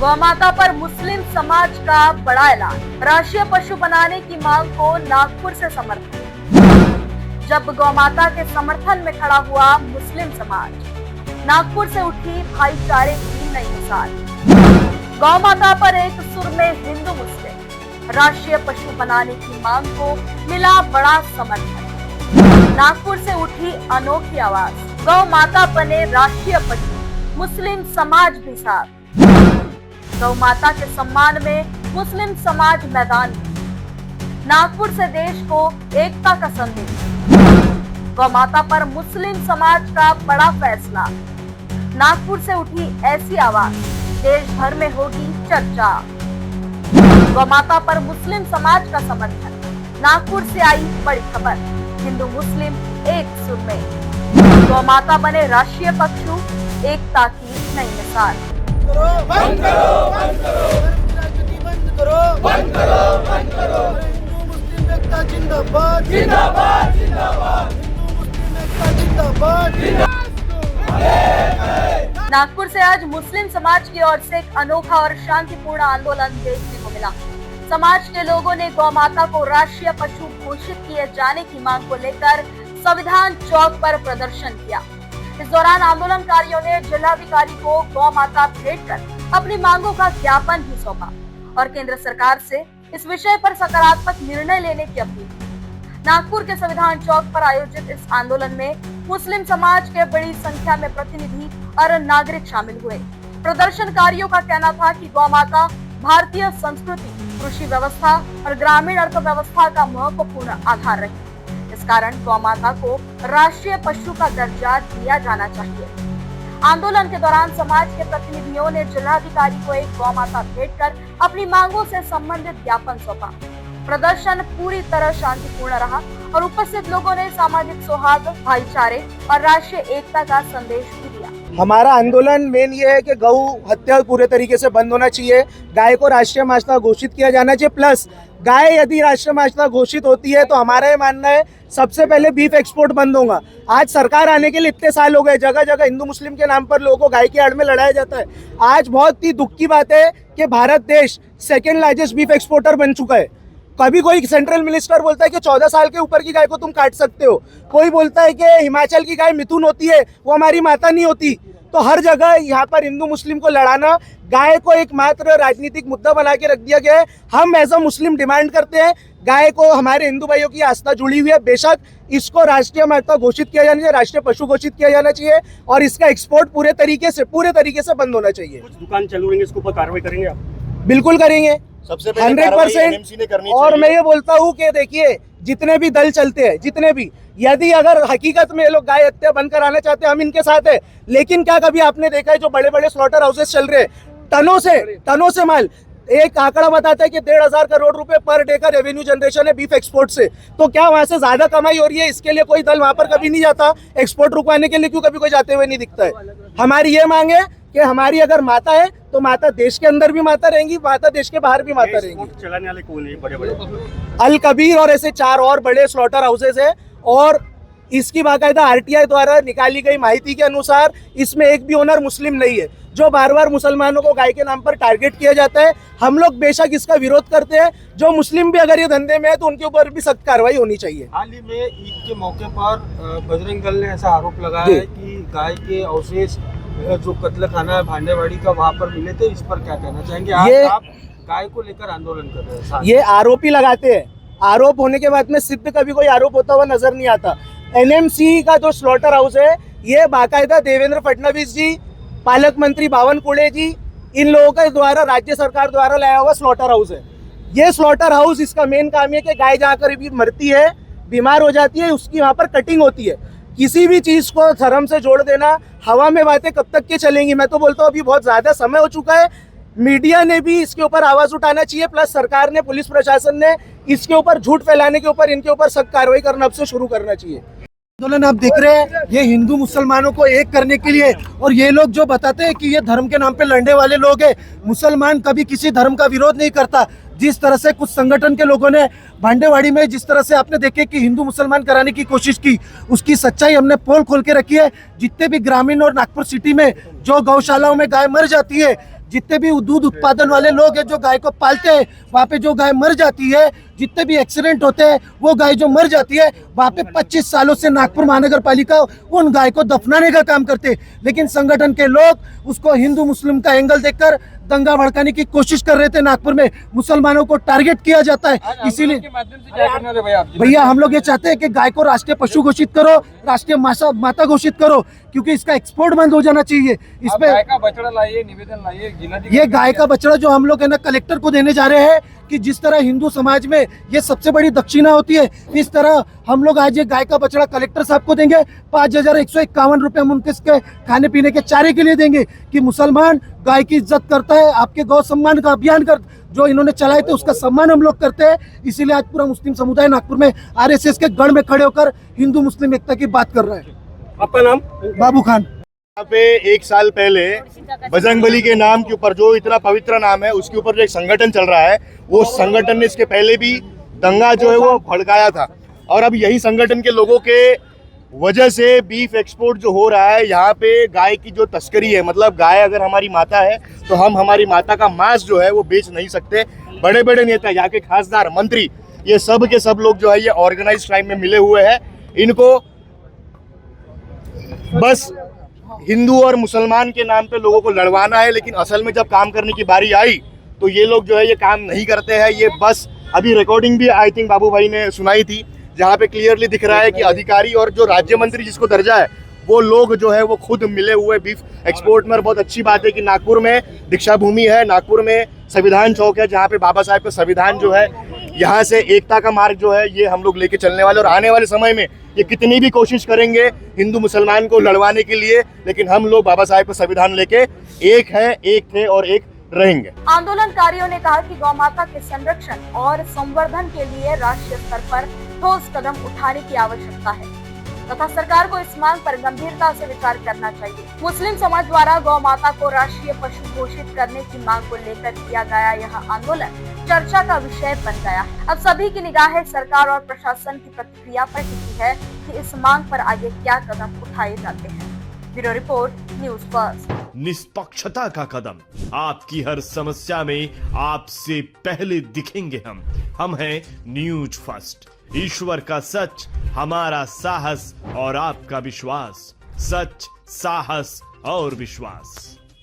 गौमाता पर मुस्लिम समाज का बड़ा ऐलान, राष्ट्रीय पशु बनाने की मांग को नागपुर से समर्थन। जब गौमाता के समर्थन में खड़ा हुआ मुस्लिम समाज, नागपुर से उठी भाईचारे की नई मिसाल। गौमाता पर एक सुर में हिंदू मुस्लिम, राष्ट्रीय पशु बनाने की मांग को मिला बड़ा समर्थन। नागपुर से उठी अनोखी आवाज, गौ माता बने राष्ट्रीय पशु, मुस्लिम समाज भी साथ। गौ माता के सम्मान में मुस्लिम समाज मैदान में, नागपुर से देश को एकता का संदेश। गौ माता पर मुस्लिम समाज का बड़ा फैसला, नागपुर से उठी ऐसी आवाज, देश भर में होगी चर्चा। गौ माता पर मुस्लिम समाज का समर्थन, नागपुर से आई बड़ी खबर, हिंदू मुस्लिम एक सुर में। गौ माता बने राष्ट्रीय पशु, एकता की नई मिसाल। बंद करो, बंद करो, राजनीति बंद करो, बंद करो, बंद करो। हिंदू मुस्लिम एकता जिंदाबाद, जिंदाबाद, जिंदाबाद। हिंदू मुस्लिम एकता जिंदाबाद, जिंदाबाद। नागपुर से आज मुस्लिम समाज की ओर से एक अनोखा और शांतिपूर्ण आंदोलन देखने को मिला। समाज के लोगों ने गौ माता को राष्ट्रीय पशु घोषित किए जाने की मांग को लेकर संविधान चौक पर प्रदर्शन किया। इस दौरान आंदोलनकारियों ने जिलाधिकारी को गौ माता भेंट कर अपनी मांगों का ज्ञापन भी सौंपा और केंद्र सरकार से इस विषय पर सकारात्मक निर्णय लेने की अपील। नागपुर के संविधान चौक पर आयोजित इस आंदोलन में मुस्लिम समाज के बड़ी संख्या में प्रतिनिधि और नागरिक शामिल हुए। प्रदर्शनकारियों का कहना था कि गौ माता भारतीय संस्कृति, कृषि व्यवस्था और ग्रामीण अर्थव्यवस्था का महत्वपूर्ण आधार रही। इस कारण गौ माता को राष्ट्रीय पशु का दर्जा दिया जाना चाहिए। आंदोलन के दौरान समाज के प्रतिनिधियों ने जिलाधिकारी को एक गौ माता भेंट कर अपनी मांगों से संबंधित ज्ञापन सौंपा। प्रदर्शन पूरी तरह शांतिपूर्ण रहा और उपस्थित लोगों ने सामाजिक सौहार्द, भाईचारे और राष्ट्रीय एकता का संदेश भी दिया। हमारा आंदोलन मेन ये है कि गौ हत्या पूरे तरीके से बंद होना चाहिए, गाय को राष्ट्रीय माता घोषित किया जाना चाहिए। प्लस गाय यदि राष्ट्रीय माता घोषित होती है तो हमारा ये मानना है सबसे पहले बीफ एक्सपोर्ट बंद होगा। आज सरकार आने के लिए इतने साल हो गए, जगह जगह हिंदू मुस्लिम के नाम पर लोगों को गाय की आड़ में लड़ाया जाता है। आज बहुत ही दुख की बात है कि भारत देश सेकेंड लार्जेस्ट बीफ एक्सपोर्टर बन चुका है। कभी कोई सेंट्रल मिनिस्टर बोलता है कि 14 साल के ऊपर की गाय को तुम काट सकते हो, कोई बोलता है कि हिमाचल की गाय मिथुन होती है, वो हमारी माता नहीं होती। तो हर जगह यहाँ पर हिंदू मुस्लिम को लड़ाना, गाय को एक मात्र राजनीतिक मुद्दा बना के रख दिया गया है। हम एज अ मुस्लिम डिमांड करते हैं, गाय को हमारे हिंदू भाइयों की आस्था जुड़ी हुई है, बेशक इसको राष्ट्रीय माता घोषित किया जाना चाहिए, राष्ट्रीय पशु घोषित किया जाना चाहिए और इसका एक्सपोर्ट पूरे तरीके से बंद होना चाहिए। कुछ दुकान चालू रहेंगे, इसके ऊपर कार्रवाई करेंगे आप? बिल्कुल करेंगे, सबसे पहले 100%। और मैं ये बोलता हूँ कि देखिए, जितने भी दल चलते हैं, जितने भी, यदि अगर हकीकत में ये लोग गाय हत्या बंद कराना चाहते हैं, हम इनके साथ है। लेकिन क्या कभी आपने देखा है जो बड़े बड़े स्लॉटर हाउसेस चल रहे हैं, टनों से माल, एक आंकड़ा बताता है कि 1,500 करोड़ रुपए पर डे का रेवेन्यू जनरेशन है बीफ एक्सपोर्ट से। तो क्या वहां से ज्यादा कमाई हो रही है? इसके लिए कोई दल वहां पर कभी नहीं जाता एक्सपोर्ट रुकवाने के लिए, क्यों कभी कोई जाते हुए नहीं दिखता है? हमारी ये मांग है कि हमारी अगर माता है तो माता देश के अंदर भी माता रहेंगी, माता देश के बाहर भी माता रहेंगी। चलाने वाले कौन है? बड़े अल कबीर और ऐसे 4 और बड़े स्लॉटर हाउसेस है और इसकी बाकायदा आरटीआई द्वारा निकाली गई माहिती के अनुसार इसमें एक भी ओनर मुस्लिम नहीं है। जो बार बार मुसलमानों को गाय के नाम पर टारगेट किया जाता है, हम लोग बेशक इसका विरोध करते हैं। जो मुस्लिम भी अगर ये धंधे में है तो उनके ऊपर भी सख्त कार्रवाई होनी चाहिए। हाल ही में ईद के मौके पर बजरंग दल ने ऐसा आरोप लगाया है कि गाय के अवशेष जो कत्ल खाना है भांडेवाड़ी का, वहाँ पर मिले थे। इस पर क्या कहना चाहेंगे? आज आप गाय को लेकर आंदोलन कर रहे हैं। ये आरोप ही लगाते हैं, आरोप होने के बाद में सिद्ध कभी कोई आरोप होता हुआ नजर नहीं आता। एनएमसी का जो स्लॉटर हाउस है, ये बाकायदा देवेंद्र फडणवीस जी, पालक मंत्री बावनकुळे जी, इन लोगों के द्वारा, राज्य सरकार द्वारा लाया हुआ स्लॉटर हाउस है। ये स्लॉटर हाउस, इसका मेन काम है कि गाय जहाँ कर भी मरती है, बीमार हो जाती है, उसकी वहाँ पर कटिंग होती है। किसी भी चीज को धर्म से जोड़ देना, हवा में बातें कब तक के चलेंगी? मैं तो बोलता हूँ अभी बहुत ज्यादा समय हो चुका है। मीडिया ने भी इसके ऊपर आवाज उठाना चाहिए, प्लस सरकार ने, पुलिस प्रशासन ने इसके ऊपर झूठ फैलाने के ऊपर, इनके ऊपर सख्त कार्रवाई करना अब से शुरू करना चाहिए। आंदोलन आप देख रहे हैं, ये हिंदू मुसलमानों को एक करने के लिए, और ये लोग जो बताते हैं कि ये धर्म के नाम पे लड़ने वाले लोग हैं। मुसलमान कभी किसी धर्म का विरोध नहीं करता। जिस तरह से कुछ संगठन के लोगों ने भांडेवाड़ी में जिस तरह से आपने देखे कि हिंदू मुसलमान कराने की कोशिश की, उसकी सच्चाई हमने पोल खोल के रखी है। जितने भी ग्रामीण और नागपुर सिटी में जो गौशालाओं में गाय मर जाती है, जितने भी दूध उत्पादन वाले लोग हैं जो गाय को पालते हैं, वहाँ पे जो गाय मर जाती है, जितने भी एक्सीडेंट होते हैं, वो गाय जो मर जाती है, वहाँ पे 25 सालों से नागपुर महानगर पालिका उन गाय को दफनाने का काम करते हैं। लेकिन संगठन के लोग उसको हिंदू मुस्लिम का एंगल देखकर दंगा भड़काने की कोशिश कर रहे थे। नागपुर में मुसलमानों को टारगेट किया जाता है, इसीलिए भैया हम लोग ये चाहते हैं कि गाय को राष्ट्रीय पशु घोषित करो, राष्ट्रीय माता घोषित करो, क्योंकि इसका एक्सपोर्ट बंद हो जाना चाहिए। इसमें गाय का बछड़ा लाइए, निवेदन लाइए। ये गाय का बछड़ा जो हम लोग है ना कलेक्टर को देने जा रहे हैं, कि जिस तरह हिंदू समाज में ये सबसे बड़ी दक्षिणा होती है, इस तरह हम लोग आज ये गाय का बछड़ा कलेक्टर साहब को देंगे। 5,151 रुपए हम उनके खाने पीने के चारे के लिए देंगे, कि मुसलमान गाय की इज्जत करता है। आपके गौ सम्मान का अभियान जो इन्होंने चलाए थे उसका सम्मान हम लोग करते हैं। इसीलिए आज पूरा मुस्लिम समुदाय नागपुर में RSS के गढ़ में खड़े होकर हिंदू मुस्लिम एकता की बात कर रहा है। आपका नाम? बाबू खान। यहाँ पे 1 साल पहले बजरंगबली के नाम के ऊपर, जो इतना पवित्र नाम है, उसके ऊपर जो एक संगठन चल रहा है, वो संगठन ने इसके पहले भी दंगा जो है वो भड़काया था। और अब यही संगठन के लोगों के वजह से बीफ एक्सपोर्ट जो हो रहा है, यहाँ पे गाय की जो तस्करी है, मतलब गाय अगर हमारी माता है तो हम हमारी माता का मांस जो है वो बेच नहीं सकते। बड़े बड़े नेता, यहाँ के खासदार, मंत्री, ये सब के सब लोग जो है ये ऑर्गेनाइज क्राइम में मिले हुए हैं। इनको बस हिंदू और मुसलमान के नाम पे लोगों को लड़वाना है, लेकिन असल में जब काम करने की बारी आई तो ये लोग जो है ये काम नहीं करते हैं। ये बस अभी रिकॉर्डिंग भी आई थिंक बाबू भाई ने सुनाई थी, जहाँ पे क्लियरली दिख रहा है कि अधिकारी और जो राज्य मंत्री जिसको दर्जा है, वो लोग जो है वो खुद मिले हुए बीफ एक्सपोर्ट में। और बहुत अच्छी बात है कि नागपुर में दीक्षा भूमि है, नागपुर में संविधान चौक है, जहाँ पे बाबा साहेब का संविधान जो है, यहाँ से एकता का मार्ग जो है ये हम लोग लेके चलने वाले। और आने वाले समय में ये कितनी भी कोशिश करेंगे हिंदू मुसलमान को लड़वाने के लिए, लेकिन हम लोग बाबा साहेब का संविधान लेके एक है, एक थे और एक रहेंगे। आंदोलनकारियों ने कहा कि गौ माता के संरक्षण और संवर्धन के लिए राष्ट्रीय स्तर पर ठोस कदम उठाने की आवश्यकता है तथा सरकार को इस मांग पर गंभीरता से विचार करना चाहिए। मुस्लिम समाज द्वारा गौ माता को राष्ट्रीय पशु घोषित करने की मांग को लेकर किया गया यह आंदोलन चर्चा का विषय बन गया। अब सभी की निगाहें सरकार और प्रशासन की प्रतिक्रिया पर टिकी है कि इस मांग पर आगे क्या कदम उठाए जाते हैं। Bureau report, news first. निष्पक्षता का कदम, आपकी हर समस्या में आपसे पहले दिखेंगे हम हैं न्यूज़ फर्स्ट। ईश्वर का सच, हमारा साहस और आपका विश्वास। सच, साहस और विश्वास।